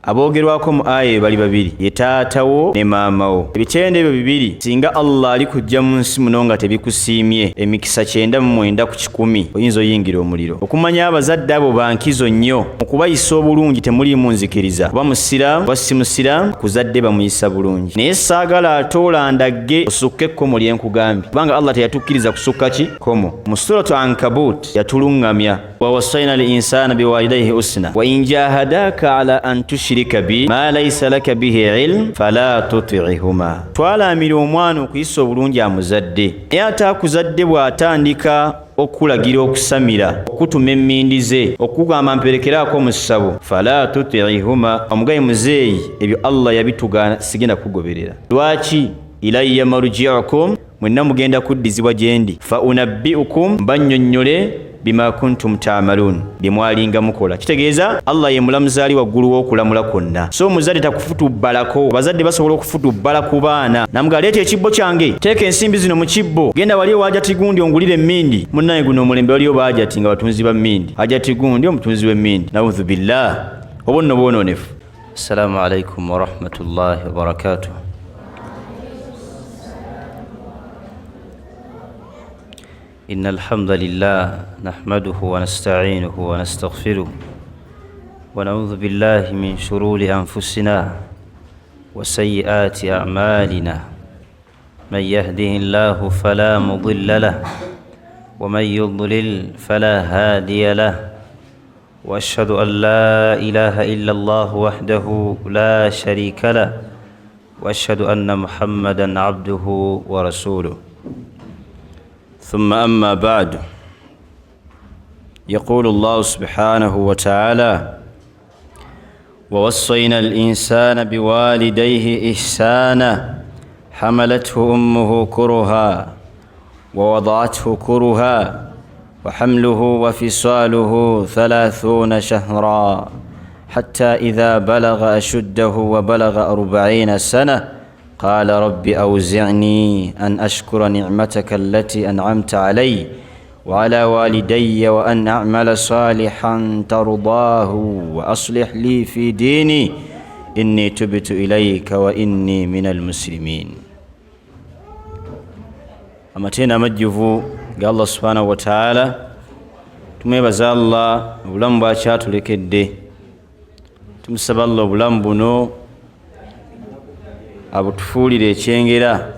Abogerwako mu aya bali babiri, ye taatawo ne maamawo. Ebitende ebyo bibiri singa Allah ali kujja mu nsi muno nga tebikusiimye, emikisa 99 ku 100 oyinza oyingira omuliro. Okumanya abazadde abo bankizo nnyo mu kubayisa obulungi temuliimu nzikiriza. Kuba musiraamu oba si musiraamu, kuzadde bamuyisa bulungi. Naye saagala ate olandagge osukke ekkomo lye nkugambye, kubanga Allah teyatukkiriza kusukka ki komo. Mu suratu Ankabut yatulungamya, wa wasaina al-insana biwalidayhi husna wa in jahadaka ala an tushrika bi ma laysa laka bihi ilm fala tuti'huma. Twalamira omwana okuyisa obulungi amuzadde, naye ate akuzadde bw'atandika okulagira okusamira, okutuma emmindi ze, okugamba mperekeraako mu ssabo, fala tuti'huma, omugayi muzeeyi, ebyo Allah yabitugaana, sigenda kugoberera. Lwaki? Ilayya marji'ukum, mwenna mugenda kuddizibwa gyendi, fa unabbi'ukum, bannyonnyole bima kuntum ta'malun, bimwalinga mukola. Kitegeeza Allah ye mulamuzi ali waggulu w'okulamula kwonna. So omuzadde takufutubbalako. Abazadde basobola okufutubbala ku baana, namuga leeta ekibbo kyange, teeka ensimbi zino mu kibbo, genda wali Hajati Gundi ongulire emmindi. Munnaye guno omulembe waliyo Hajati nga batunzi ba mmindi, Hajati Gundi omutunzi w'emmindi. Naudhu billah, obwo nno bwonoonefu. Assalamu alaikum wa rahmatullahi wa barakatuh. إن الحمد لله نحمده ونستعينه ونستغفره ونعوذ بالله من شرور أنفسنا وسيئات أعمالنا من يهده الله فلا مضل له ومن يضلل فلا هادي له وأشهد أن لا إله إلا الله وحده لا شريك له وأشهد أن محمدا عبده ورسوله. ثم أما بعد، يقول الله سبحانه وتعالى: ووصينا الإنسان بوالديه إحسانا حملته أمه كرها ووضعته كرها وحمله وفصاله 30 شهرا حتى إذا بلغ أشده وبلغ 40 سنة قال رب أوزعني أن أشكر نعمتك التي أنعمت علي وعلى والدي وأن أعمل صالحا ترضاه وأصلح لي في ديني إني تبت إليك وإني من المسلمين. Amatenda amajjuvu ga Allah subhanahu wa ta'ala, tumwebaza Allah obulamu bw'akyatulekedde. Tumusaba Allah obulamu buno abutufuulira ekyengera,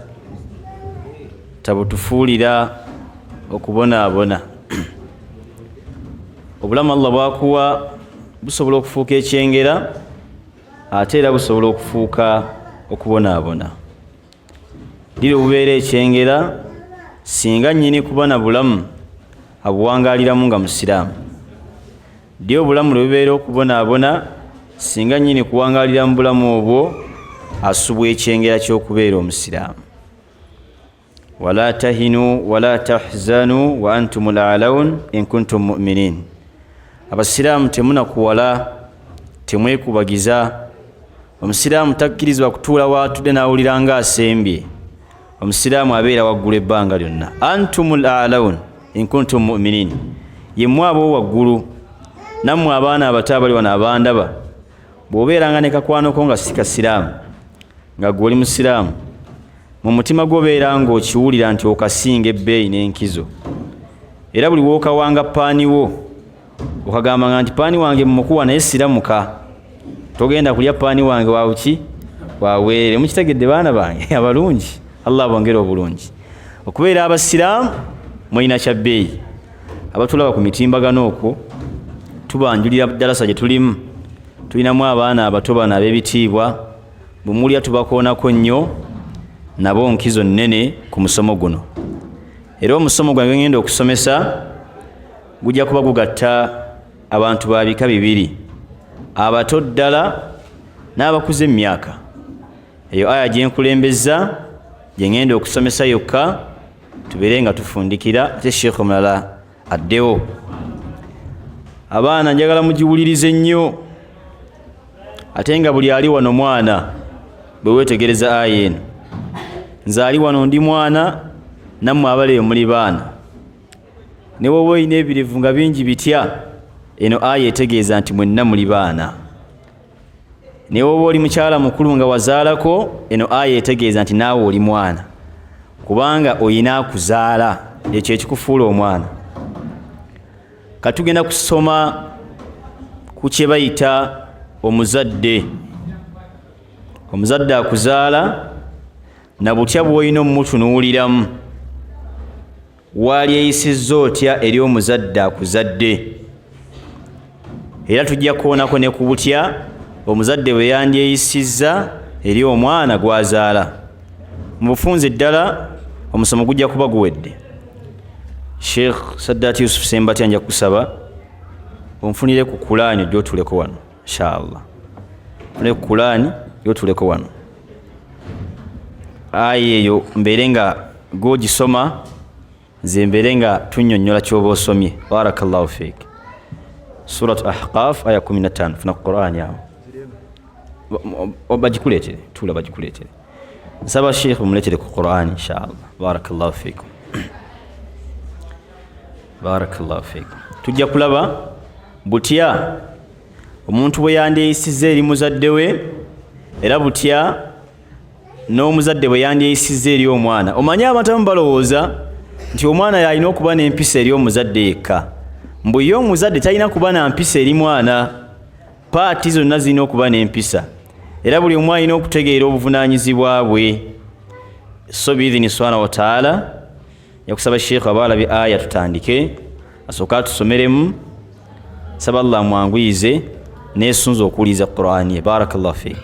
tabutufuulira okubonaabona. Obulamu Allah bwakuwa busobola okufuuka ekyengera, ate era busobola okufuuka okubonaabona. Liri obubeera ekyengera singa nnyini kubona bulamu abuwangaaliramu nga musiraamu. Ddi obulamu lwe bubeera okubonaabona singa nnyini kuwangaalira mu bulamu obwo asubwa ekyengera ky'okubeera omusiraamu. Wala tahinu wala tahzanu wa antumul a'laun in kuntum mu'minin. Abasiraamu temunakuwala, temwekubagiza. Omusiraamu takkirizibwa kutuula waatudde n'awulira nga asembye. Omusiraamu abeera waggulu ebbanga lyonna. Antumul a'laun in kuntum mu'minin, yemmwe abo waggulu. Nammwe abaana abato abali wano abandaba, bw'obeeranga ne kakwanoko nga si kasiraamu, nga gwe oli musiraamu, mu mutima gw'obeera ng'okiwulira nti okasinga ebbeeyi n'enkizo. Era buli wookawanga paani wo okagambanga nti paani wange mumukuwa naye siramuka, togenda kulya paani wange wawuki waweere. Mukitegedde baana bange abalungi? Allah bongere obulungi. Okubeera abasiraamu mulina kya bbeeyi. Abatulaba ku mitimbagano okwo tubanjulira ddalasa gye tulimu, tulinamu abaana abato bano ab'ebitiibwa, bumulya tubakoonako nnyo, nabo nkizo nnene ku musomo guno. Era omusomo gwange ngenda okusomesa gujja kuba gugatta abantu ba bika bibiri, abato ddala n'abakuze emyaka. Eyo aya gye nkulembeza gye ngenda okusomesa yokka, tubeere nga tufundikira ate sheekh omulala addewo. Abaana njagala mugiwulirize nnyo, ate nga buli ali wano mwana bwe weetegereza aya eno. Nze ali wano ndi mwana, nammwe abaleyo muli baana. Ne wowe olina ebirevu nga bingi bitya, eno aya etegeeza nti mwenna muli baana. ne woba oli mukyala mukulu nga wazaalako, eno aya etegeeza nti naawe oli mwana, kubanga oyina akuzaala, ekyo ekikufuula omwana. Katugenda kusoma ku kye bayita omuzadde. Omuzadde akuzaala na butya bw'olina omumutunuuliramu, waali eyisizza otya eri omuzadde akuzadde. Era tujja kuonako ne ku butya omuzadde bwe yandyeyisizza eri omwana gw'azaala. Mu bufunze ddala omusomo gujja kuba guwedde. Sheikh Sadat Yusuf Sembati nja kusaba onfunire ku Qur'ani ojja otuleko wano inshallah. Funire ku Qur'ani ojja otuleko wano. Aya eyo mbeere nga g'ogisoma, nze mbeere nga tunnyonnyola ky'oba osomye. Barakallahu fiik. Surat Ahqaf aya 15. Funa ku Qur'ani awo. Bagikuleetere, tuula bagikuleetere. Nsaba Sheikh mumuleetere ku Qur'ani inshallah. Barakallahu fiikum. Barakallahu fiikum. Tujja kulaba butya omuntu bwe yandyeyisizza eri muzadde we, era butya n'omuzadde bwe yandyeyisizza eri omwana. Omanye abantu balowooza nti omwana yalina okuba n'empisa eri omuzadde yekka. Mbu ye omuzadde talina kuba na mpisa eri mwana, paati zonna zirina okuba n'empisa, era buli omu alina okutegeera obuvunaanyizibwa bwe. So biidhini subhanahu wa ta'ala yakusaba Sheikh abalabi aya tutandike, asooka tusomeremu. Saba Allah mwanguyize nesunza okuwuliza Qur'ani. Barakallahu fiik.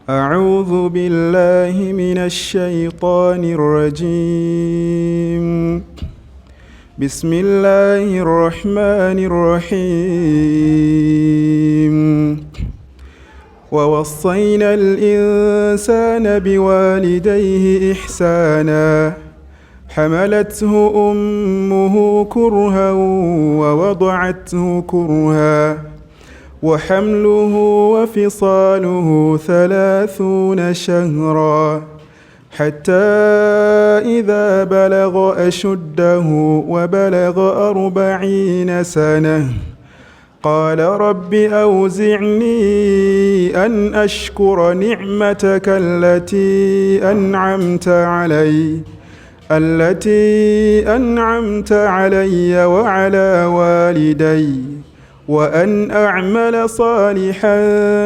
أعوذ بالله من الشيطان الرجيم. بسم الله الرحمن الرحيم. ووصينا الإنسان بوالديه إحسانا حملته أمه كرها ووضعته كرها وحمله وفصاله 30 شهرا حتى إذا بلغ أشده وبلغ 40 سنة قال رب أوزعني أن أشكر نعمتك التي أنعمت علي وعلى والدي وأن أعمل صالحا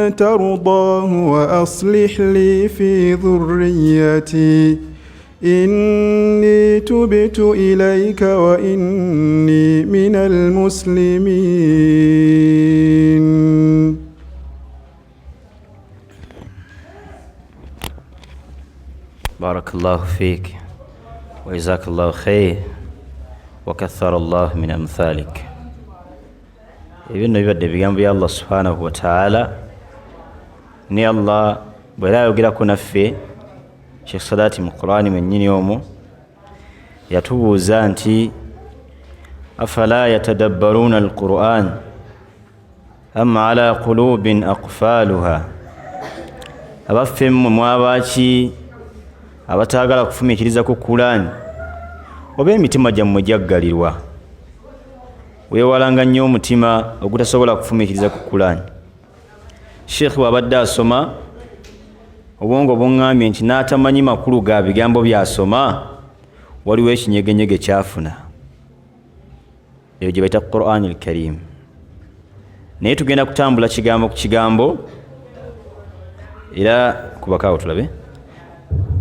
ترضاه وأصلح لي في ذريتي إني تبت إليك وإني من المسلمين. بارك الله فيك وجزاك الله خير وكثر الله من أمثالك. Ebinno bibadde bigambo bya Allah subhanahu wa ta'ala. Ni Allah bwera ayogerako naffe, Sheikh Sadati mu Qur'ani mwennyini omwo yatubuuza nti afala yatadabbaruna al-Qur'an am ala qulubin aqfaluha. Abaffe mmwe mwabaki abataagala kufumiikiriza ku Qur'ani oba emitima gyammwe gyaggalirwa? Weewalanga nnyo omutima ogutasobola kufumiikiriza ku Qur'ani. Sheikh bw'abadde asoma obwongo buŋŋambye nti n'atamanyi makulu ga bigambo by'asoma waliwo ekinyegenyege kyafuna. Eyo gye bayita Qur'ani al-Karim. Naye tugenda kutambula kigambo ku kigambo, era kubakaawo tulabe.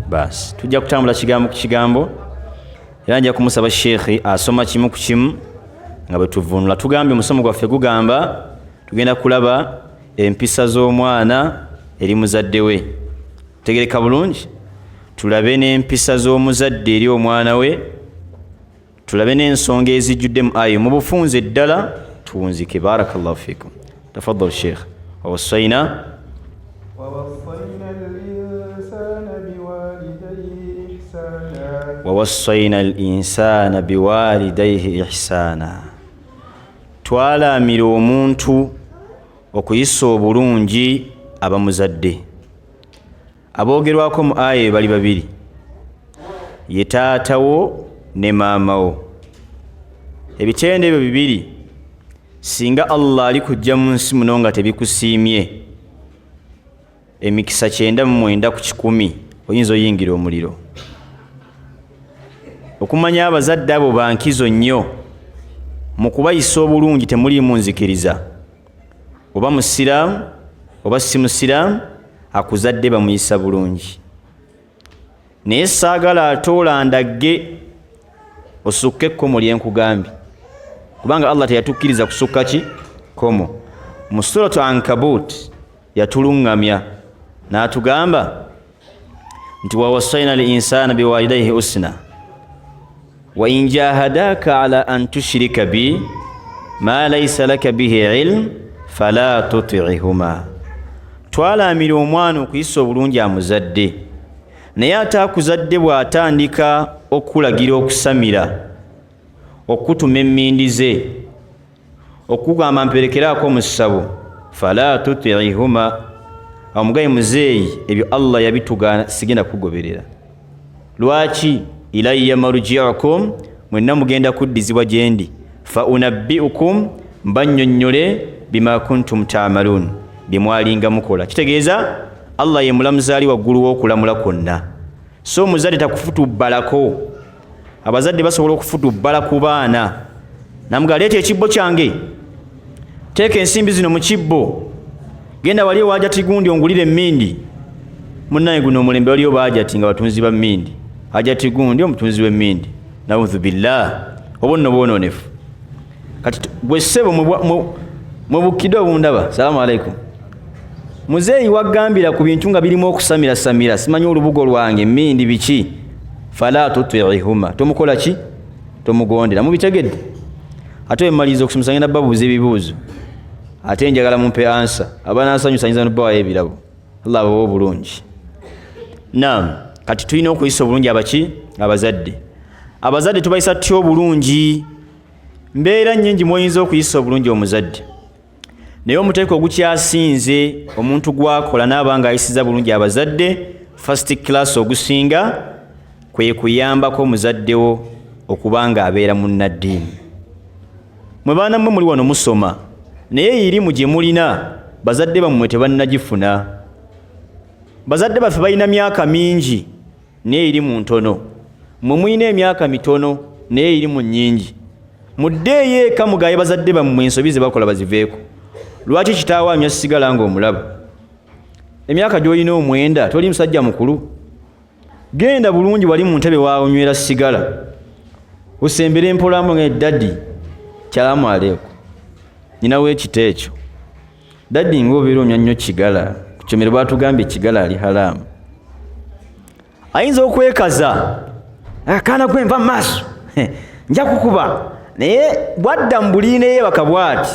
Basi tujja kutambula kigambo ku kigambo, era nja kumusaba Sheikh asoma kimu ku kimu nga bwe tuvunula. Tugambye omusomo gwaffe gugamba tugenda kulaba empisa z'omwana eri muzadde we. Tegereka bulungi, tulabe n'empisa z'omuzadde eri omwana we, tulabe n'ensonga ezijjudde mu ayo. Mu bufunze ddala tuwunzike. Barakallahu fikum. Tafaddal Sheikh. ووصينا الإنسان بوالديه إحسانا. Twalamira omuntu okuyisa obulungi abamuzadde. Aboogerwako mu aya bali babiri, ye taatawo ne maamawo. ebitende ebyo bibiri singa Allah ali kujja mu nsi muno nga tebikusiimye emikisa 99 ku 100 oyinza oyingira omuliro. Okumanya abazadde abo bankizo nnyo mu kubayisa obulungi temuliimu nzikiriza. Oba musiraamu oba si musiraamu akuzadde bamuyisa bulungi. Naye saagala ate olandagge osukke ekkomo lye nkugambye, kubanga Allah teyatukkiriza kusukka ki komo. Mu suratu Ankabut yatuluŋŋamya n'atugamba nti wawassaina al-insana biwalidayhi husna wa in jahadaka ala an tushrika bi ma laysa laka bihi ilm fala tuti'huma. Twalamira omwana okuyisa obulungi amuzadde, naye ate akuzadde bw'atandika okulagira okusamira, okutuma emmindi ze, okugamba mperekeraako mu ssabo, fala tuti'huma, omugayi muzeeyi ebyo Allah yabitugaana sigenda kugoberera. Lwaki? Ilayya marji'ukum, mwenna mugenda kuddizibwa gye ndi, fa unabbi'ukum, mbannyonnyole bima kuntum ta'malun, bye mwalinga mukola. Kitegeeza Allah ye mulamuzi ali waggulu w'okulamula kwonna, so omuzadde takufutubbalako. Abazadde basobola okufutubbala ku baana, namuga leeta ekibbo kyange, teeka ensimbi zino mu kibbo, genda wali ewajati gundi ongulire emmindi. Munnaye guno omulembe waliyo baajati nga batunzi ba mmindi, ajati gundi omutunzi w'emmindi. Naudhu billah, obwo nno bwonoonefu. Kati bwe ssebo mu bukidde obundaba, salaamu alaikum, muzeeyi waggambira ku bintu nga birimu okusamira, simanyi olubugo lwange emmindi biki, fala tuti'huma, tomukola ki? Tomugondera. Mubitegedde? Ate mmaliriza okusomesa ngenda babuuza ebibuuzo, ate njagala mumpe ansa. Abanansanyusa nyinza n'obbawaayo ebirabo. Allah abawe obulungi. Naam, kati tulina okuyisa obulungi abaki? Abazadde. Abazadde tubayisa tutya obulungi? Mbeera nnyingi mw'oyinza okuyisa obulungi omuzadde, naye omuteeko ogukyasinze omuntu gwakola n'aba nga ayisiza bulungi abazadde, first class ogusinga, kwe kuyambako omuzaddewo okuba nga abeera munnaddiini. Mwe baana mmwe muli wano musoma, naye irimu gye mulina bazadde bammwe tebannagifuna. Bazadde baffe balina myaka mingi naye irimu ntono, mmwe mulina emyaka mitono naye irimu nnyingi. Muddeeyo eka mugaye bazadde bammwe ensobi ze bakola baziveeko. Lwaki kitaawo amya sigala ng'omulaba? Emyaka gy'olina 9 toli musajja mukulu. Genda bulungi wali mu ntebe waawe onywera sigala, osembera empolamu nga daddi kyalamu aleeko, ninawo ekita ekyo. Daddi ng'obeera onywa nnyo kigala, ku kyomero baatugambye kigala ali halaamu. Ayinza okwekaza, akaana gwe nva mu maaso nja kukuba, naye bwadda mu buliina yeebaka bw'ati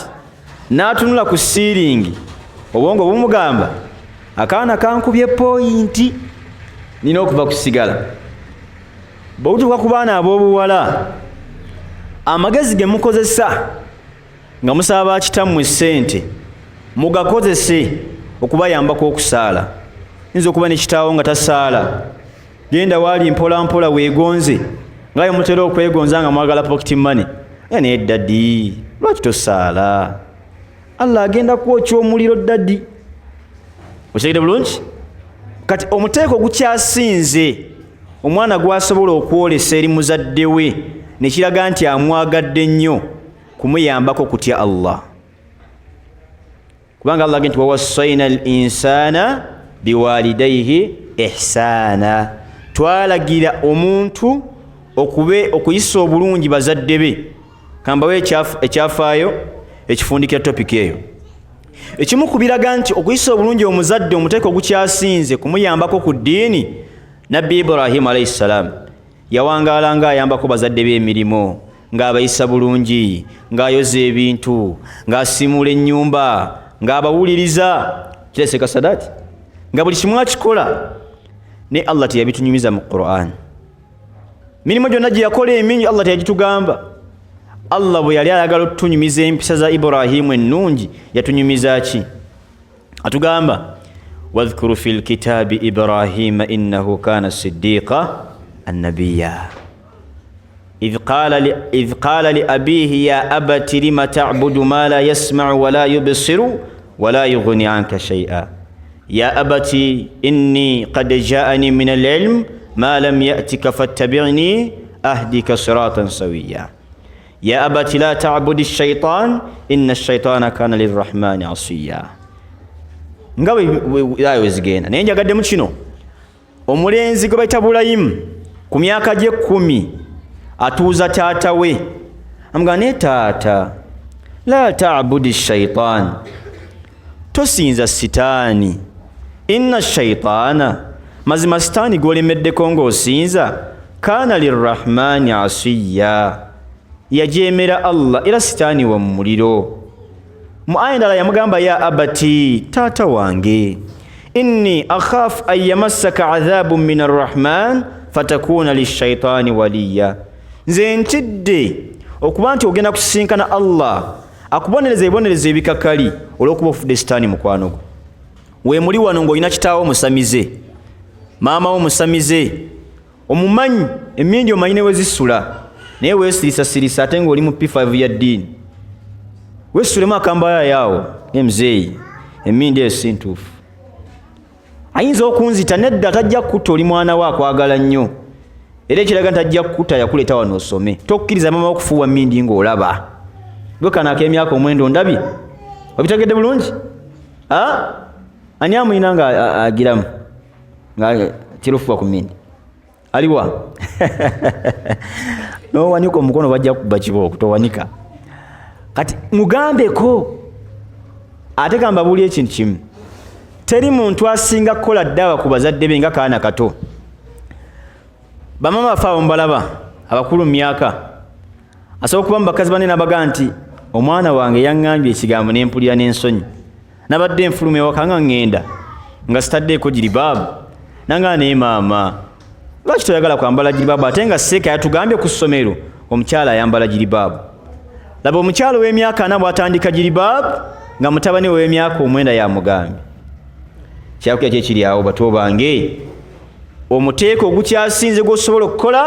n'atunula ku siiringi, obwongo bumugamba akaana kankubye poyinti, nina okuva ku sigala. Bw'otuuka ku baana ab'obuwala, amagezi ge mukozesa nga musaba bakitammwe ssente, mugakozese okubayambako okusaala. Yinza okuba ne kitaawo nga tasaala, genda waali mpola mpola weegonze, ngaye mutera okwegonza nga mwagala pocket money. Naye daddi, lwaki tosaala? Allah agenda kwokya omuliro daddi. Okitegedde bulungi? Kati omuteeko gukyasinze omwana gwasobola okwolesa eri muzadde we ne kiraga nti amwagadde nnyo, kumuyambako kutya Allah. Kubanga Allah agenti wawassaina al-insana biwalidayhi ihsana, twalagira omuntu okuyisa obulungi bazadde be. Kambawe ekyafaayo ekifundikira topic eyo. Ekimu kubiraga nti okuyisa obulungi omuzadde omuteeko ogukyasinze kumuyambako ku ddiini, Nabbi Ibrahim alayhi salam yawangaala ng'ayambako bazadde b'emirimu, ng'abayisa bulungi, ng'ayoza ebintu, ng'asiimula ennyumba, ng'abawuliriza. Kireeseka sadaati nga buli kimu akikola. Ne Allah teyabitunyumiza mu Qur'an. Mirimu gyonna gye yakola emingi Allah teyagitugamba. Allah bwe yali ayagala otunyumiza empisa za Ibrahimu ennungi yatunyumiza ki? Atugamba wadhkuru fil kitabi Ibrahima innahu kana siddiqa annabiyya. إذ قال لأبيه يا أبت لم تعبد ما لا يسمع ولا يبصر ولا يغني عنك شيئا يا أبت إني قد جاءني من العلم ما لم يأتك فاتبعني أهدك صراطا سويا يا أبت لا تعبد الشيطان إن الشيطان كان للرحمن عصيا. Ngawe yayo zigenda naye njagadde mu kino omulenzi gwe bayita Ibulayimu ku myaka gye 10 atuuza taata we amugamba ne taata la ta'budi shaitan tosinza sitaani inna shaitana mazima sitaani gwolemeddeko ng'osinza kana lirrahmani asiya yajemera Allah era sitaani wa muliro. Mu aya endala yamugamba ya abati taata wange inni akhaf an yamassaka adhabun min arrahman fatakuna lishaitani waliya nze ntidde okuba nti ogenda kusisinkana Allah akubonereza ebibonerezo ebikakali olw'okuba ofudde sitaani mukwano gwo. Weemuli wano ng'olina kitaawo musamize maama wo musamize omumanyi emmindi omanyi ne wezisula naye weesirisasirisa ate ng'oli mu P5 ya ddiini weesulemu akambaya yaawo nemuzeeyi emmindi eyo si ntuufu. Ayinza okunzita nedda tajja kutta oli mwana we akwagala nnyo era ekiraga ntajja kutta yakuleeta wano osome tokkiriza maama okufuuwa mmindi ng'olaba gwe kanaako emyaka omwenda ondabye obitegedde bulungi ani amuyina nga agiramu nga kirufuwa ku mmindi aliwa nowanika omukono bajja kuba kibooko towanika kati mugambeko ate gamba buli ekintu kimu teri muntu asinga kukola ddawa ku bazadde be nga kaana kato. Bamama bafaawo mbalaba abakulu mu myaka asobola okuba mu bakazi banene abaga nti omwana wange yaŋŋambye ekigambo n'empulira n'ensonyi nabadde enfuluma ewaka nga ŋŋenda nga sitaddeeko jiribaabu nanga naye maama lwaki toyagala kwambala jiribaabu ate nga seeka yatugambye ku ssomero omukyala ayambala jiribaabu. Laba omukyala w'emyaka 4 bw'atandika jiribaabu nga mutabani w'emyaka 9 yamugambye. Kyakukya kyekiri awo bato bange omuteeko ogukyasinze gw'osobola okukola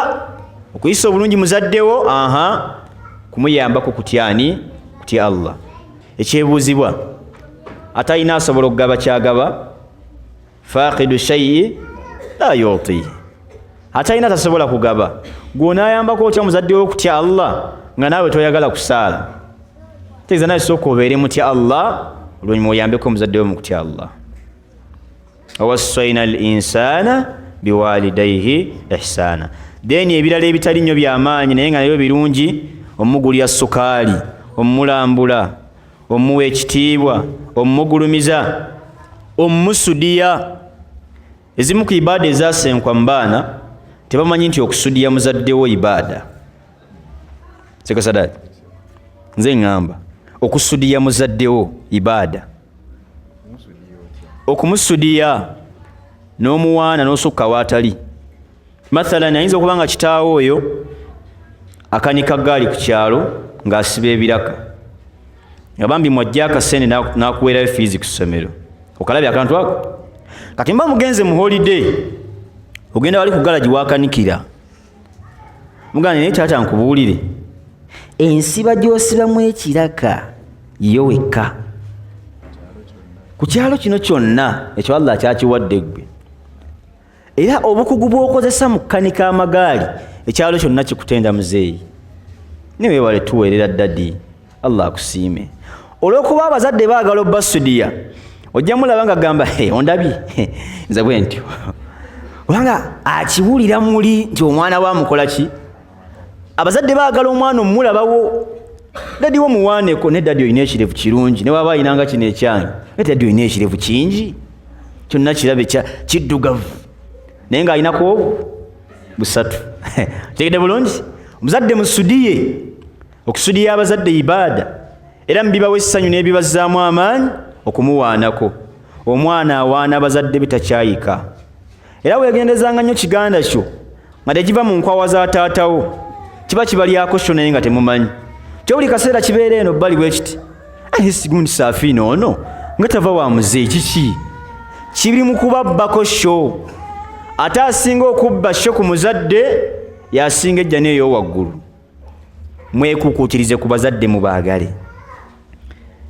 okuyisa obulungi muzaddewo kumuyambako kutyani kutya Allah. Ekyebuuzibwa atalina asobola okugaba kyagaba faqidu shay'i la yuti atalina tasobola kugaba gw'onaayambako otya muzaddewo okutya Allah nga naawe toyagala kusaala tegeeza nawe sooka obeere mutya Allah oluvannyuma oyambeko muzaddewo mu kutya Allah. wawassayna al insana biwalidayhi ihsana. Deni ebirala ebitali nnyo by'amaanyi naye nga nabyo birungi omugulya sukaali omulambula omuwa ekitiibwa omugulumiza omusudiya. Ezimu ku ibaada ezasenkwa mu baana tebamanyi nti okusudiya muzaddewo ibaada. Sekasadati nze ŋŋamba okusudiya muzaddewo ibaada. Okumusudiya n'omuwaana n'osukka waatali. Mathalan ayinza okuba nga kitaawo oyo akanika gaali ku kyalo ng'asiba ebiraka nga bambi mwajja akasente n'akuweerayo fiizi ku ssomero okalabya akantu ako. Kati mba mugenze mu holiday ogenda wali ku galagi wakanikira mugane naye taata nkubuulire ensiba gy'osibamu ekiraka yo wekka ku kyalo kino kyonna ekyo Allah kyakiwadde ggwe era obukugu bw'okozesa mu kukanika amagaali ekyalo kyonna kikutenda muzeeyi niweewale tuweerera ddadi Allah akusiime. Olw'okuba abazadde baagala obbasudiya ojja mulaba nga gamba ondabye nze bwe ntyo kubanga akiwulira muli nti omwana we amukola ki. Abazadde baagala omwana omulabawo dadi wo muwaaneko ne dadi olina ekirevu kirungi ne waba ayinanga kino ekyange ne dadi olina ekirevu kingi kyonna kirabe kiddugavu naye ng'alinako busatu. Tegedde bulungi omuzadde musudiye. Okusudiya abazadde ibaada era mubibawo essanyu n'ebibazzaamu amaanyi okumuwaanako. Omwana awaana abazadde bitakyayika era weegendezanga nnyo kiganda kyo nga tekiva mu nkwawa za taatawo kiba kibalyako kyo naye nga temumanyi kyo buli kaseera kibeera eno bbali bwe kiti sigundi saafiina ono nga tava wa muzeeyi kiki kiri mu kubabbako kyo ate asinga okubba kyo ku muzadde yasinga ejja n'eyo waggulu. mwekuukutirize ku bazadde mubaagale.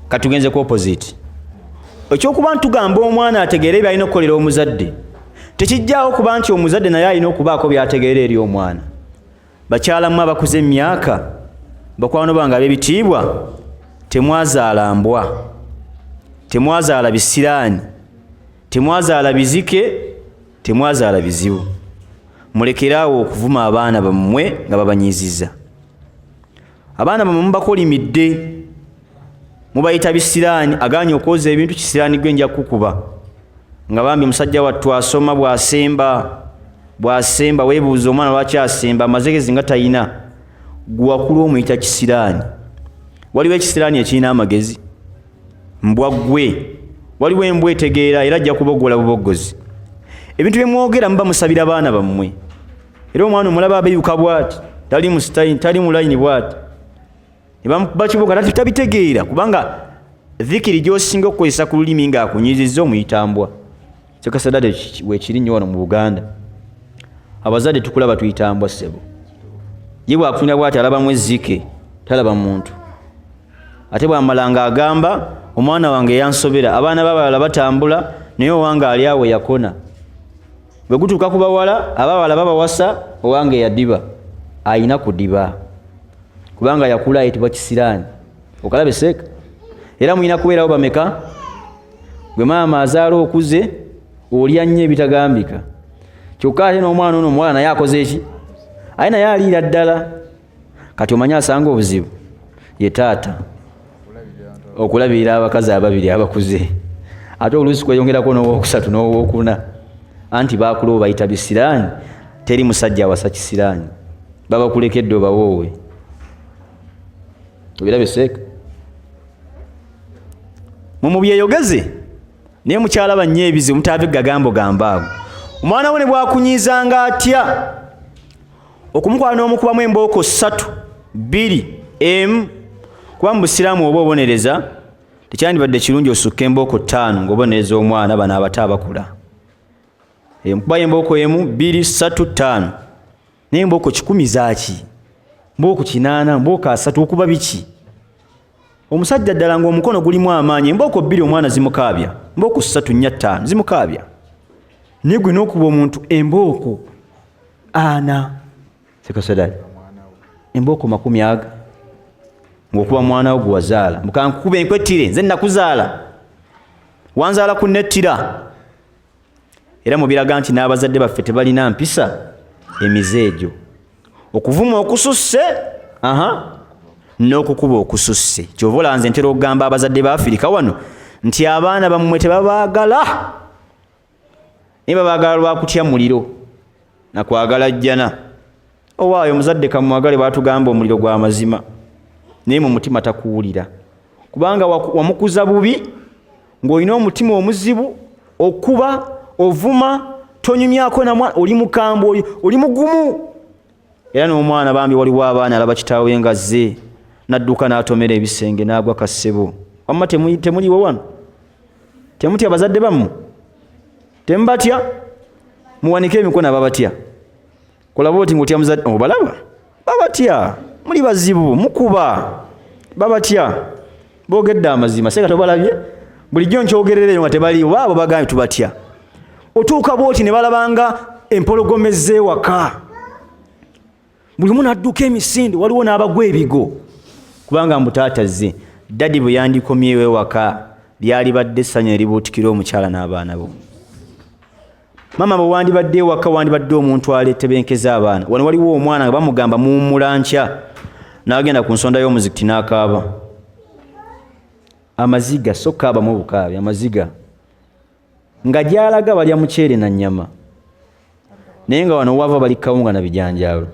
Katugenze ku opposite. Ekyokuba ntugamba omwana ategeere byalina okukolera omuzadde tekijjaawo kuba nti omuzadde naye alina okubaako byategeera eri omwana. Bakyalamu abakuze emyaka bakwano bange ab'ebitiibwa, temwazaala mbwa, temwazaala bisiraani, temwazaala bizike, temwazaala bizibu. Mulekeraawo okuvuma abaana bammwe nga babanyiizizza. Abaana bammwe mubakolimidde, mubayita bisiraani, agaanye okwoza ebintu kisiraani gwe nja kukuba. Nga bambi musajja wattu asoma bw'asemba weebuuza omwana lwaki asemba amazegezi nga tayina, gwe wakulu omuyita kisiraani. Waliwo ekisiraani ekirina amagezi? Mbwa ggwe. Waliwo embwa etegeera era ajja kuboggola buboggozi. Ebintu bye mwogera muba musabira baana bammwe. Era omwana omulaba abeeyuka bw'ati, tali mu sitayini, tali mu layini bw'ati. Bakibuga tabitegeera kubanga dhikiri gy'osinga okukozesa ku lulimi ng'akunyiizizza omuyita mbwa. Kyekasadade weekiri nnyo wano mu Buganda. Abazadde tukulaba tuyita mbwa ssebo. Ye bw'akutunira bw'ati alabamu ezzike, talaba muntu. Ate bw'amalanga agamba omwana wange yansobera, abaana b'abalala batambula naye owange ali awo yakona. Bwe gutuuka ku bawala, abawala babawasa, owange yaddiba. Ayina kudiba kubanga yakula ayitibwa kisiraani. Okalabe seeka. Era muyina kubeerawo bameka? Gwe maama azaala okuze olya nnyo ebitagambika. Kyokka ate n'omwana ono omuwala naye akoze eki? Aye naye aliira ddala. Kati omanye asanga obuzibu ye taata okulabirira abakazi ababiri abakuze. Ate oluusi kweyongerako n'owookusatu n'owookuna. Anti baakula bayita bisiraani, teri musajja awasa kisiraani. Baba kulekedde obawoowe. Obirabye seeka. Mumubyeyogeze naye mukyalaba nnyo ebizibu mutaave gagambo gambaago. Omwana we ne bwakunyiizanga atya okumukwala n'omukubamu embooko 3, 2, 1. Kuba mu busiraamu oba obonereza tekyandibadde kirungi osukka embooko 5 ng'obonereza omwana bano abato abakula. Mukuba embooko 1, 2, 3, 5. Naye embooko 10 zaaki? Mbooko 8, mbooko 3 okuba biki? Omusajja ddala ng'omukono gulimu amaanyi, embooko 2 omwana zimukaabya, mbooko 3, 4, 5 zimukaabya. Naye gwe n'okuba omuntu embooko 4. Sekasadali embooko 10 ng'okuba mwana wo gwe wazaala. Mukankukuba enkwetire, nze nakuzaala wanzaala ku nettira. Era mubiraga nti n'abazadde baffe tebalina mpisa emize egyo. Okuvuma okususse n'okukuba okususse. Kyova olaba nze ntera okugamba abazadde ba Afirika wano nti abaana bammwe tebabaagala. Naye babaagala lwakutya muliro nakwagala jjana. Owaayo omuzadde kamwagale baatugamba omuliro gwa mazima naye mu mutima takuwulira. Kubanga wamukuza bubi ng'olina omutima omuzibu, okuba, ovuma, tonyumyako na mwana, oli mukambwe, oli mugumu. Era n'omwana bambi waliwo abaana alaba kitaawe nga azze n'adduka n'atomera ebisenge n'agwa kassebo. Wamma temuliwo wano? Temutya bazadde bammwe? Temubatya? Muwanike emikono ababatya. Kolaba oti ng'otya muzadde obalaba? Babatya. Muli bazibu, mukuba. Babatya. Boogedde amazima. Seeka tobalabye? Bulijjo nkyogerera nga tebaliwo baabo bagambye tubatya. Otuuka bw'oti ne balabanga empologoma ez'ewaka. Buli muntu adduka emisinde, waliwo n'abagwa ebigo. Kubanga mbutaatazze dadi bwe yandikomyewo ewaka lyali badde essanyu eribuutikira omukyala n'abaana bo. Mama bwe wandibadde ewaka wandibadde omuntu aleetebenkeza abaana. Wano waliwo omwana nga bamugamba muwummula nkya n'agenda ku nsonda y'omuzikiti n'akaaba. Amaziga so kaabamu obukaabi, amaziga nga gy'alaga balya muceere na nnyama. Naye nga wano wava bali kawunga na bijanjaalo.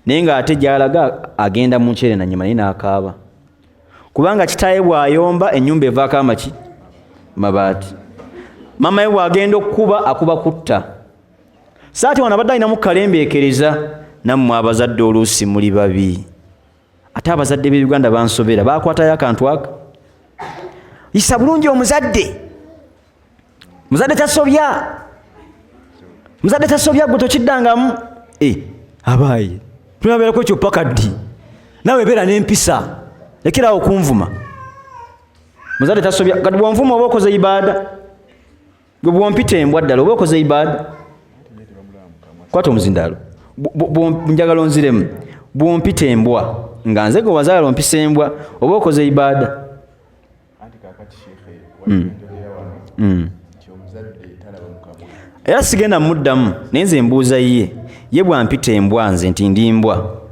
Naye nga ate gy'alaga agenda mu nceere na nnyama naye n'akaaba. Kubanga kitaawe bw'ayomba ennyumba evaako amaki? Mabaati. Mama we bw'agenda okukuba akuba kutta. Saati wano abadde alinamu kalembeekereza. Nammwe abazadde oluusi muli babi. Ate abazadde b'e Uganda bansobera baakwatayo akantu aka. Yisa bulungi omuzadde. Muzadde tasobya. Muzadde tasobya gwe tokiddangamu. Abaayi tunabeerako ekyo paka ddi. nawe beera n'empisa lekerawo okunvuma muzadde tasobya kati bwonvuma oba okoze ibaada gwe bwompita embwa ddala oba okoze ibaada kwata omuzindaalo njagala onziremu bwompita embwa nga nze gwe wazaala ompisa embwa oba okoze ibaada era sigenda muddamu naye nze mbuuza ye bwampita embwa nze nti ndi mbwa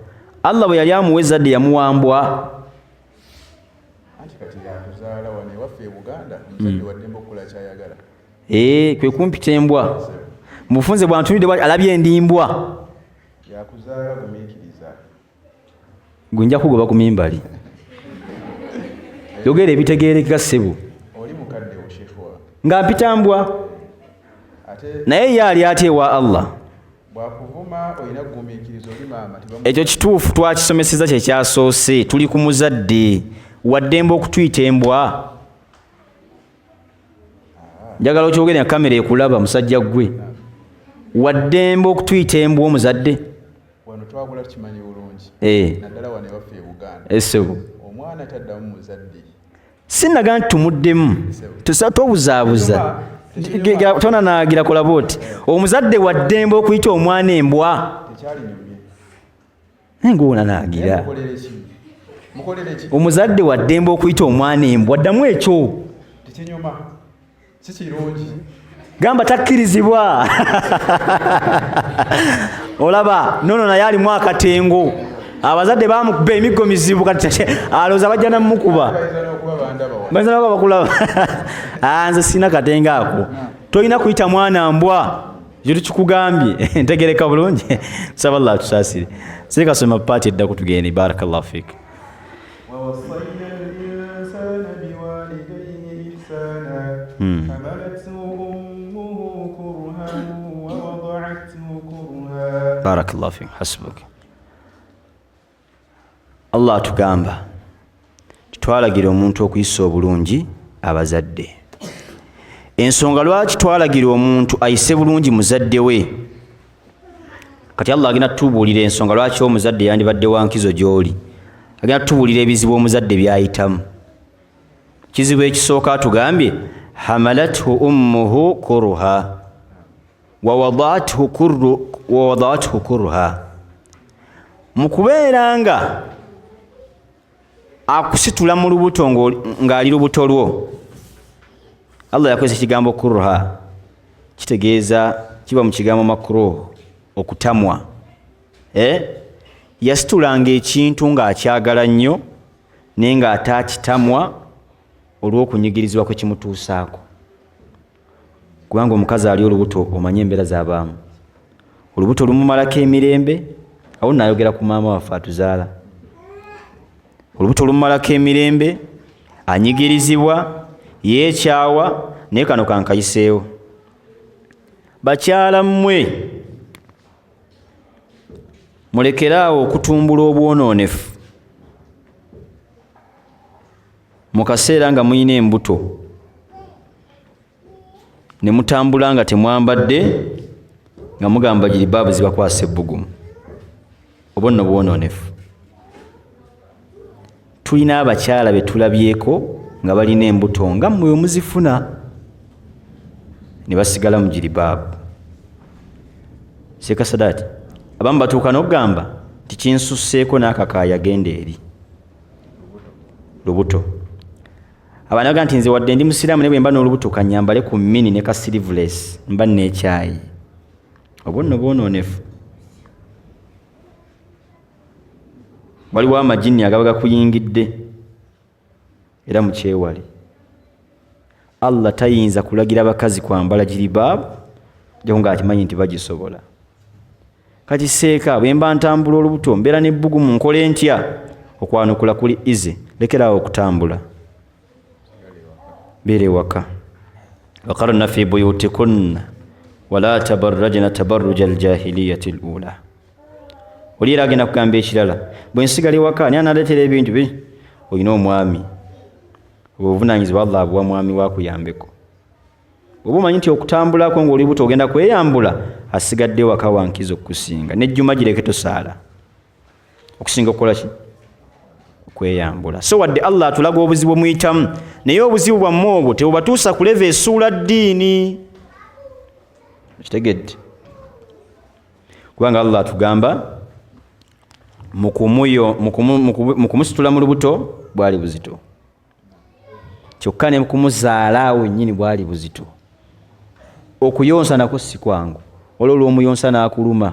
Allah bwe yali amuwa ezzadde yamuwa mbwa kwe kumpita embwa mubufunze bwantunidde bwati alabye ndi mbwa gwe nja kugoba ku mimbali yogera ebitegeerekeka ssebo nga mpita mbwa naye ye ali ate ewa Allah ekyo kituufu twakisomeseza kyekyasoose tuli ku muzadde waddembe okutuyita embwa njagala okyogere na kamera ekulaba musajja gwe waddembe okutuyita embwa omuzadde esebo sinnaga nti tumuddemu tobuzaabuza tonanaagira kolaba oti omuzadde waddembe okuyita omwana embwa naye ngaonanaagira omuzadde waddembe okuyita omwana embwa ddamu ekyo gamba takkirizibwa olaba nono naye alimu akatengo abazadde bamukuba emiggo mizibu kati alowooza bajja namukuba bayinza bakulaba nze sina katenga ako tolina kuyita mwana mbwa ekyo tukikugambye ntegereka bulungi nsaba Allah tusaasire sireka soma paati eddako tugende barakallahu fiik barakallahu fiik hasbuk Allah atugamba twalagira omuntu okuyisa obulungi abazadde ensonga lwaki twalagira omuntu ayise bulungi muzadde we kati Allah agenda tutubuulira ensonga lwaki omuzadde yandibadde wa nkizo gy'oli agenda tutubuulira ebizibu omuzadde byayitamu kizibu ekisooka atugambye hamalathu ummuhu kurha wa wadaathu kurha mu kubeera nga akusitula mu lubuto ng'ali lubuto lwo Allah yakozesa ekigambo kurha kitegeeza kiba mu kigambo makruh okutamwa yasitulanga ekintu ng'akyagala nnyo naye ng'ataakitamwa olw'okunyigirizibwa kwe kimutuusaako kubanga omukazi ali olubuto omanye embeera z'abaamu olubuto lumumalako emirembe awo nayogera ku maama waffe atuzaala olubuto lumumalako emirembe anyigirizibwa yeekyawa naye kano kankayiseewo bakyala mmwe mulekeraawo okutumbula obwonoonefu mu kaseera nga muyina embuto ne mutambula nga temwambadde nga mugamba jiribaabu zibakwasa ebbugumu obwo nno bwonoonefu tulina abakyala be tulabyeko nga balina embuto nga mmwe omuzifuna ne basigala mu jiribaabu Sheikh Sadat abamu batuuka n'okugamba nti kinsusseeko n'akakaaya genda eri lubuto abantu baga nti nze wadde ndi musiraamu naye bwe mba n'olubuto kanyambale ku mini ne ka sleeveless mba n'ekyayi obwo nno bwonoonefu waliwo amajini agaba gakuyingidde era mukyewale Allah tayinza kulagira bakazi kwambala jiribaabu jjo ng'akimanyi nti bagisobola kati seeka bwe mba ntambula olubuto mbeera n'ebbugumu nkole ntya okwanukula kuli ize lekeraawo okutambula beera ewaka waqarna fi buyutikunna wala tabarrajna tabarruja aljahiliyati alula oli era agenda kugamba ekirala bwe nsigala ewaka ani analeetera ebintu bi olina omwami obuvunaanyizibwa Allah abuwa mwami wakuyambeko oba omanyi nti okutambulako ng'oli buto ogenda kweyambula asigadde waka wankiza okukusinga nejjuma gireke tosaala okusinga okukola ki okweyambula. So wadde Allah atulaga obuzibu muyitamu, naye obuzibu bwammwe obwo tebubatuusa kuleva essuula ddiini. Kitegedde? Kubanga Allah atugamba mu kumusitula mu lubuto bwali buzito, kyokka ne mu kumuzaala awo nnyini bwali buzito. Okuyonsa nako si kwangu. Olwo olw'omuyonsa n'akuluma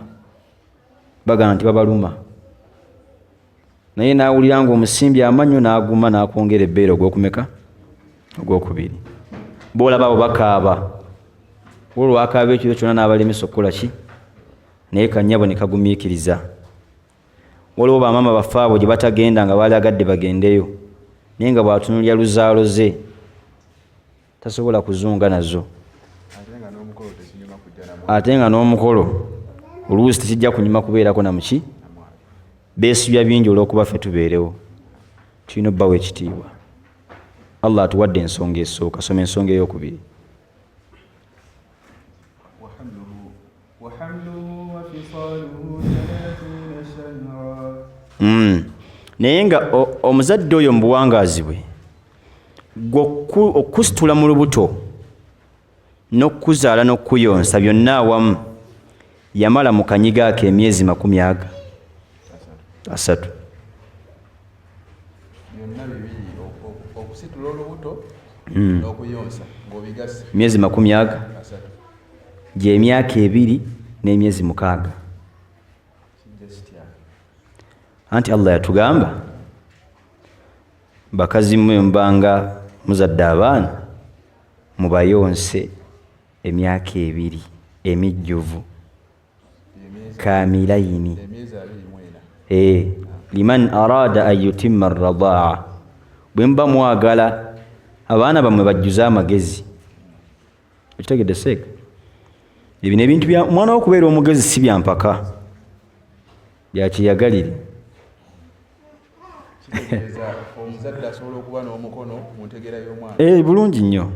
bagamba nti babaluma, naye naawulira ng'omusimbye amannyo n'aguma n'akwongera ebbeere ogw'okumeka? Ogw'okubiri. Boolaba abo bakaaba, olwo lwakaaba ekiro kyonna n'abalemesa okukola ki? Naye kannyabo ne kagumiikiriza. Waliwo bamaama baffe abo gye batagenda nga baali agadde bagendeyo, naye nga bw'atunuulira luzaalo ze tasobola kuzunga nazo, ate nga n'omukolo oluusi tekijja kunyuma kubeerako na muki? Beesibya bingi olw'okuba ffe tubeerewo. Tulina obbawo ekitiibwa. Allah atuwadde ensonga esooka. Soma ensonga ey'okubiri. Naye nga omuzadde oyo mu buwangaazi bwe okusitula mu lubuto n'okuzaala n'okuyonsa byonna awamu yamala mu kanyiga ke emyezi 30. Okusitula olubuto n'okuyonsa ng'obigasa emyezi 30 gy'emyaka 2 n'emyezi 6. Anti Allah yatugamba bakazi mmwe mbanga muzadde abaana mubayonse emyaka 2 emijjuvu kamilaini, liman arada an yutimma arradaa, bwe mba mwagala abaana bammwe bajjuze amagezi. Okitegedde seeka? Ebyo n'ebintu bya omwana w'okubeera omugezi si bya mpaka, bya kyeyagalire. Omuzadde asobola okuba n'omukono mu ntegeera y'omwana. Bulungi nnyo.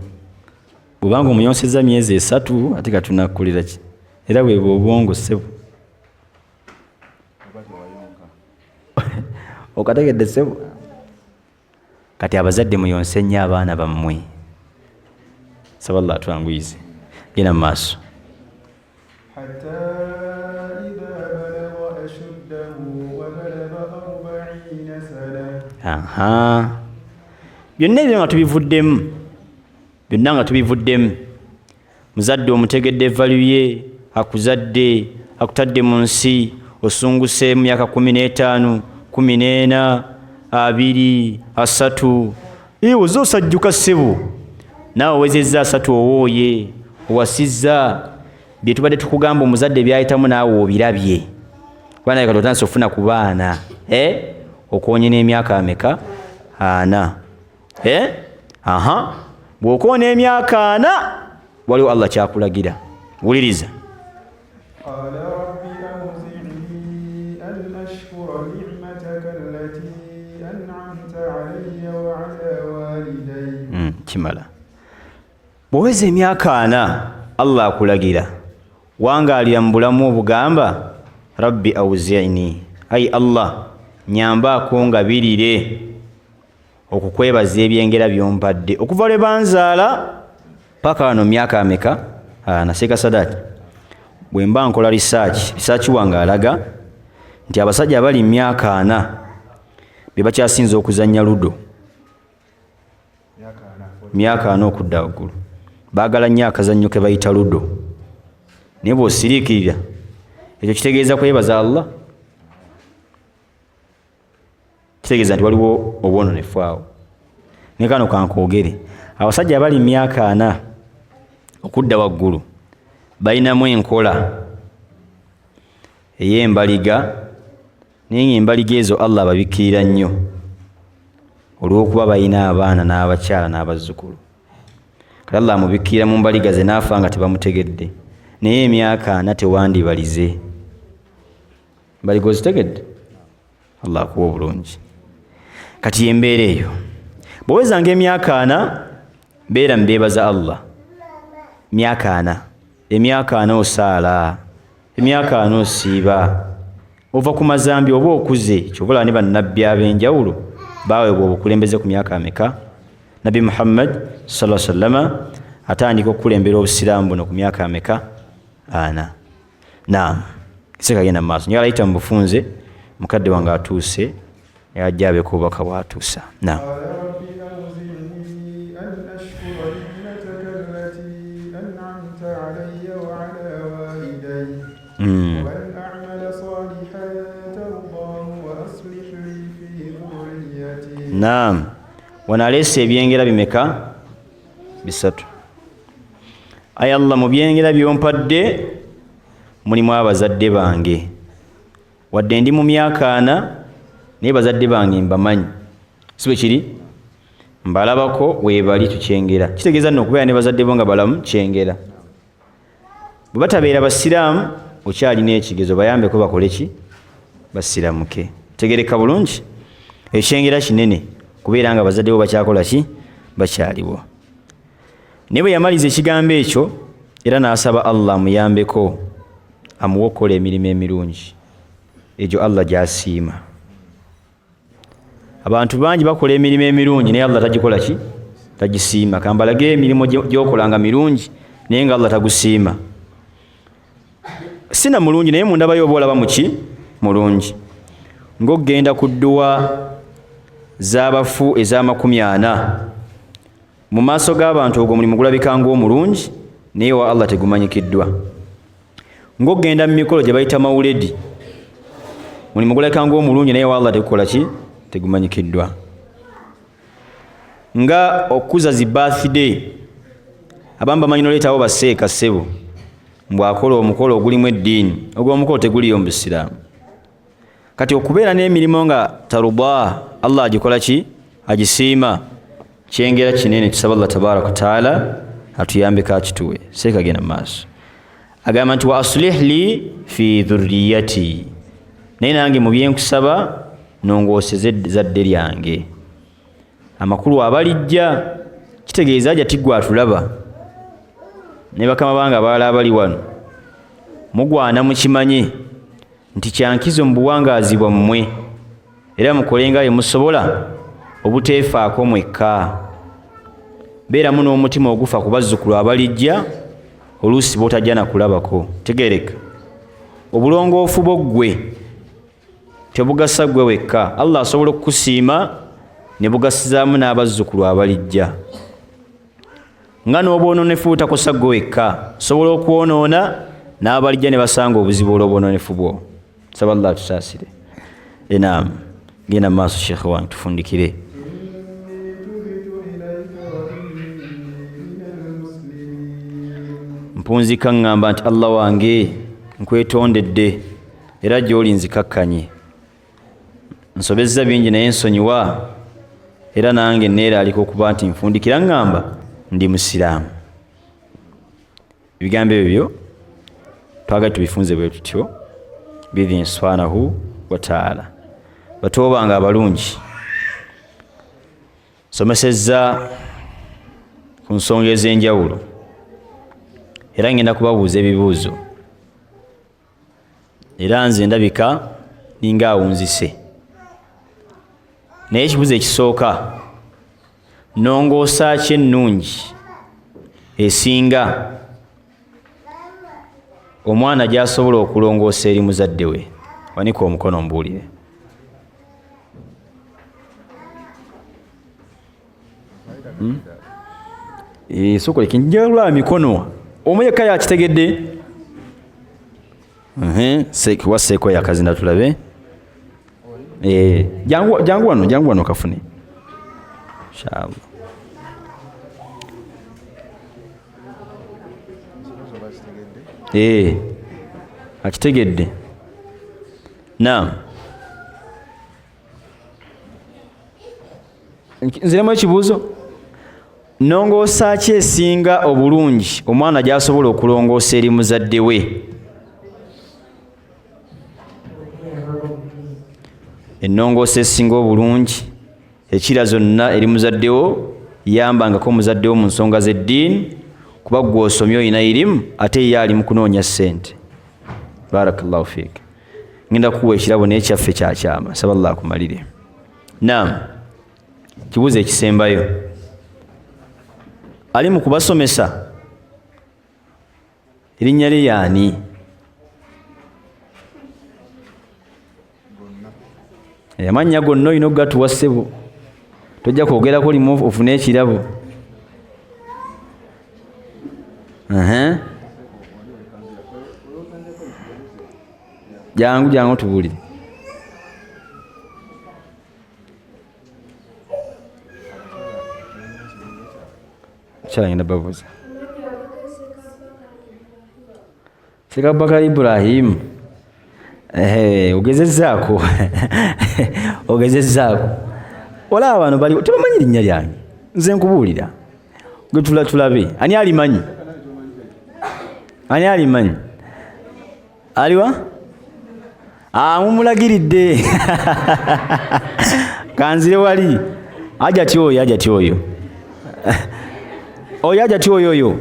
Bw'obanga omuyonseza myezi 3 ate katunakukolera ki? Era bwe bw'obwongo ssebo. Okategedde ssebo? Kati abazadde muyonse nnyo abaana bammwe. Saba Allah atwanguyize. Genda mu maaso. Byonna ebyo nga tubivuddemu. Muzadde omutegedde value ye, akuzadde, akutadde mu nsi, osunguse mu myaka 15, 14, 20, 3. Oze osajjuka ssebo. Naawe owezezza 3 owooye, owasizza. Bye tubadde tukugamba omuzadde byayitamu naawe obirabye. Kuba naye kati otandise ofuna ku baana. Okoonye n'emyaka ameka? 4. Bw'okoona emyaka 4 waliwo Allah kyakulagira. Wuliriza. Kimala. Bw'oweza emyaka 4 Allah akulagira wangaalira mu bulamu obugamba rabbi awzi'ni, ayi Allah nyambaako ngabirire okukwebaza ebyengera byompadde okuva lwe banzaala paka wano myaka ameka? Naseeka Sadaati. Bwe mba nkola research wange alaga nti abasajja abali myaka 4 be bakyasinza okuzannya ludo. Myaka 4 okudda waggulu baagala nnyo akazannyo ke bayita ludo. Naye bw'osiriikirira ekyo kitegeeza kwebaza Allah? Kitegeeza nti waliwo obwononefu awo. Ne kano kankoogere, abasajja abali myaka 4 okudda waggulu balinamu enkola ey'embaliga, naye embaliga ezo Allah ababikkirira nnyo olw'okuba balina abaana n'abakyala n'abazzukulu. Kati Allah amubikkirira mu mbaliga ze n'afa nga tebamutegedde, naye emyaka 4 tewandibalize. Mbaliga ozitegedde? Allah akuwa obulungi. Kati embeera eyo bw'owezanga emyaka 4 beera mbeebaza Allah. Myaka 4, emyaka 4 osaala, emyaka 4 osiiba, ova ku mazambi oba okuze. Kyobola ne bannabbi ab'enjawulo baweebwa obukulembeze ku myaka ameka? Nabi Muhammad sallallahu alaihi wasallam atandika okukulembera obusiraamu buno ku myaka ameka? 4. Naam, kisekagenda mu maaso njagala yita mu bufunze mukadde wange atuuse yajja abeeko obubaka bwatuusa. Naam. Naam, wanaleese ebyengera bimeka? 3. Ayi Allah, mu byengera byompadde mulimu abazadde bange, wadde ndi mu myaka 4 naye bazadde bange mbamanyi, si bwe kiri? Mbalabako weebali tukyengera. Kitegeeza nno okubeera ne bazadde bo nga balamu kyengera. Bwe batabeera basiraamu okyalina ekigezo, bayambeko bakole ki? Basiramuke. Tegereka bulungi, ekyengera kinene kubeera nga bazadde bo bakyakola ki? Bakyaliwo. Naye bwe yamaliza ekigambo ekyo era n'asaba Allah amuyambeko amuwe okukola emirimu emirungi, egyo Allah gy'asiima. Abantu bangi bakola emirimu emirungi naye Allah tagikola ki? Tagisiima. Kambalage emirimu gy'okolanga mirungi naye nga Allah tagusiima. Sina mulungi naye mundaba yo oba olaba muki? Mulungi. Ng'ogenda ku dduwa z'abafu eza40 mu maaso g'abantu ogwo mulimu gulabika ng'omulungi naye wa Allah tegumanyikiddwa. Ng'ogenda mu mikolo gye bayita mawuledi mulimu gulabika ng'omulungi naye wa Allah tegukola ki? Tegumanyikiddwa. Nga okuza zi birthday abamu bamanyi noleetawo baseeka ssebo mbwakola omukolo ogulimu eddiini, ogwo omukolo teguliyo mu Busiraamu. Kati okubeera n'emirimu nga tarudaa Allah agikola ki? Agisiima. Kyengera kinene, tusaba Allah tabaraka wa taala atuyambeko akituwe. Seeka genda maaso. Agamba nti wa aslih li fi dhurriyati, naye nange mu byenkusaba nongooseze zadde lyange. Amakulu abalijja kitegeeza ajja tiggwe atulaba ne bakama bange abalala abali wano mugwana mukimanye nti kyankizo mu buwangaazi bwammwe era mukole nga bye musobola obuteefaako mwekka. Beeramu n'omutima ogufa ku bazzukulu abalijja oluusi b'otajja na kulabako. Tegereka obulongoofu bwoggwe tebugasa ggwe wekka, Allah asobola okukusiima ne bugasizaamu n'abazzukulu abalijja. Nga n'obwononefu butakosa ggwe wekka, sobola okwonoona n'abalijja ne basanga obuzibu olw'obwononefu bwo. Saba Allah tusaasire. Naam, genda mu maaso Sheikh wange tufundikire. Mpunzika ngamba nti Allah wange nkwetondedde era gy'oli nzikakkanye. Nsobezza bingi naye nsonyiwa era nange neeraalika okuba nti nfundikira ngamba ndi musiraamu. Ebigambo ebyo twagala tubifunze bwe tutyo biidhini subhanahu wa taala. Bato bange abalungi, somesezza ku nsonga ez'enjawulo era ngenda kubabuuza ebibuuzo era nze ndabika ninga awunzise. Naye ekibuuzo ekisooka, nnongoosa ki ennungi esinga omwana gy'asobola okulongoosa eri muzadde we? Wanika omukono mbuulire. Sokole kinjalula mikono omu yekka yakitegedde. Waseeko yakazinda tulabe. Jangu wano kafune. Inshallah. Akitegedde. Naam. Nziremu ekibuuzo. Nnongoosa ki esinga obulungi omwana gy'asobola okulongoosa eri muzadde we? Ennongoosa esinga obulungi ekira zonna eri muzadde wo, yambangako muzadde wo mu nsonga z'eddiini, kuba gwe osomye olina irimu ate ye ali mu kunoonya ssente. Barakallahu fiik. Ngenda kuwa ekirabo n'ekyaffe kyakyama. Saba Allah akumalire. Naam. kibuuzo ekisembayo ali mu kubasomesa erinnya lye y'ani? Amannya gonna olina okugatuwa ssebo, tojja kwogerako limu ofune ekirabo. Jangu tubuulire. Kyalagenda babuuza. Sekabakari Ibrahim. Ogezezzaako. Ogezezzaako. Olaba bano bali tebamanyi linnya lyange. Nze nkubuulira. Gwe tulabe. Ani alimanyi? Ani alimanyi? Aliwa? Mumulagiridde. Kanzire wali. Ajati oyo. Oyo ajati oyo.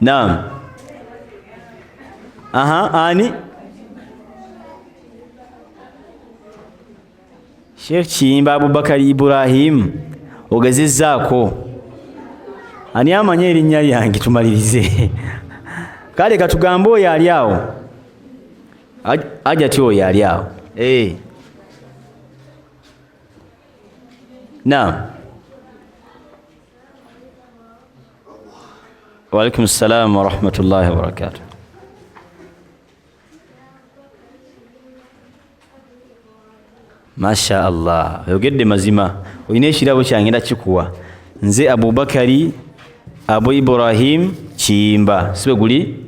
Naam. Ani? Sheikh Kiyimba Abubakari Ibrahim. Ogezezzaako. Ani amanyi erinnya lyange tumalirize? Kale katugambe oyo ali awo. Ajati oyo ali awo. Naam. Wa alaikum salaam wa rahmatullahi wa barakatuh. Masha Allah. Oyogedde mazima. Olina ekirabo kyange ndakikuwa. Nze Abubakari Abu Ibrahim Kiyimba. Sibe guli?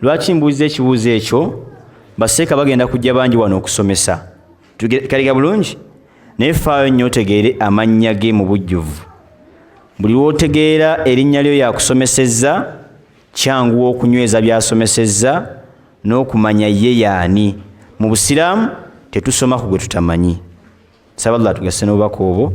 Lwaki mbuuza ekibuuzo ekyo? Baseeka bagenda kujja bangi wano okusomesa. Kaliga bulungi? Naye faayo nnyo otegeere amannya ge mu bujjuvu. Buli lw'otegeera erinnya lyo yakusomesezza, kyanguwa okunyweza by'asomesezza n'okumanya ye y'ani. Mu Busiraamu tetusoma ku gwe tutamanyi. Nsaba Allah tugese n'obubaka obwo.